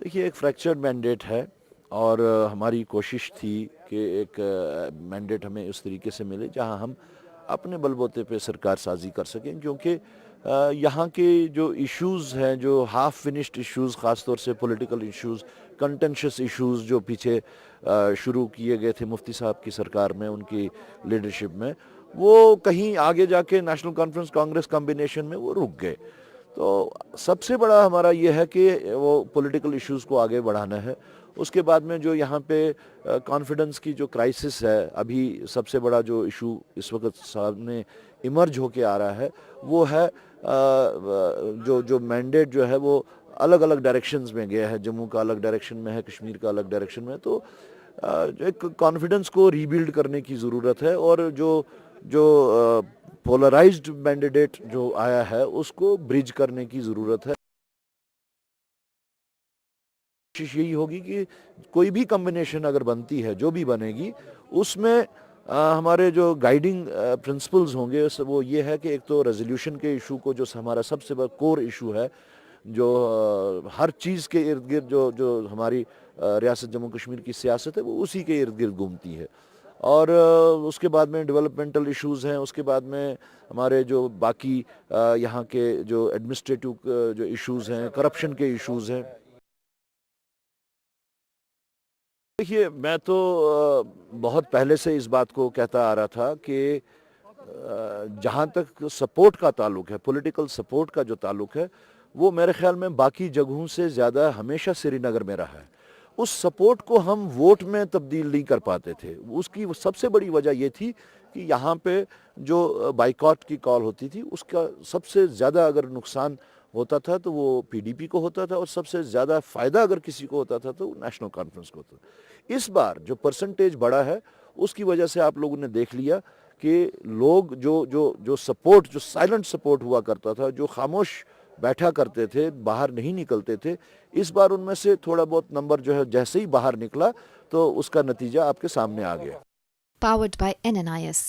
देखिए, एक fractured mandate है और हमारी कोशिश थी कि एक मैंडेट हमें उस तरीके से मिले जहां हम अपने बलबूते पे सरकार साजी कर सकें, क्योंकि यहाँ के जो इश्यूज़ हैं, जो हाफ फिनिश्ड इश्यूज़, ख़ास तौर से पॉलिटिकल इश्यूज़, कंटेंशियस इश्यूज़ जो पीछे शुरू किए गए थे मुफ्ती साहब की सरकार में, उनकी लीडरशिप में, वो कहीं आगे जाके नेशनल कॉन्फ्रेंस कांग्रेस कॉम्बिनेशन में वो रुक गए। तो सबसे बड़ा हमारा ये है कि वो पॉलिटिकल इश्यूज़ को आगे बढ़ाना है। उसके बाद में जो यहाँ पे कॉन्फिडेंस की जो क्राइसिस है, अभी सबसे बड़ा जो इशू इस वक्त सामने इमर्ज होके आ रहा है, वो है जो मैंडेट जो है वो अलग अलग डायरेक्शंस में गया है। जम्मू का अलग डायरेक्शन में है, कश्मीर का अलग डायरेक्शन में है। तो एक कॉन्फिडेंस को रीबिल्ड करने की ज़रूरत है, और जो जो पोलराइज्ड मैंडेट जो आया है उसको ब्रिज करने की ज़रूरत है। कोशिश यही होगी कि कोई भी कॉम्बिनेशन अगर बनती है, जो भी बनेगी, उसमें हमारे जो गाइडिंग प्रिंसिपल्स होंगे वो ये है कि एक तो रेजोल्यूशन के इशू को, जो हमारा सबसे बड़ा कोर इशू है, जो हर चीज़ के इर्द गिर्द जो जो हमारी रियासत जम्मू कश्मीर की सियासत है वो उसी के इर्द गिर्द घूमती है। और उसके बाद में डेवलपमेंटल इश्यूज़ हैं, उसके बाद में हमारे जो बाकी यहाँ के जो एडमिनिस्ट्रेटिव जो इश्यूज़ हैं, करप्शन के इश्यूज़ हैं। देखिए, मैं तो बहुत पहले से इस बात को कहता आ रहा था कि जहाँ तक सपोर्ट का ताल्लुक है, पॉलिटिकल सपोर्ट का जो ताल्लुक है, वो मेरे ख्याल में बाकी जगहों से ज़्यादा हमेशा श्रीनगर में रहा है। उस सपोर्ट को हम वोट में तब्दील नहीं कर पाते थे। उसकी सबसे बड़ी वजह ये थी कि यहाँ पे जो बाइकॉट की कॉल होती थी, उसका सबसे ज़्यादा अगर नुकसान होता था तो वो पीडीपी को होता था, और सबसे ज़्यादा फ़ायदा अगर किसी को होता था तो नेशनल कॉन्फ्रेंस को होता था। इस बार जो परसेंटेज बढ़ा है, उसकी वजह से आप लोगों ने देख लिया कि लोग जो जो जो सपोर्ट, जो साइलेंट सपोर्ट हुआ करता था, जो खामोश बैठा करते थे, बाहर नहीं निकलते थे, इस बार उनमें से थोड़ा बहुत नंबर जो है जैसे ही बाहर निकला तो उसका नतीजा आपके सामने आ गया। Powered by NNIS.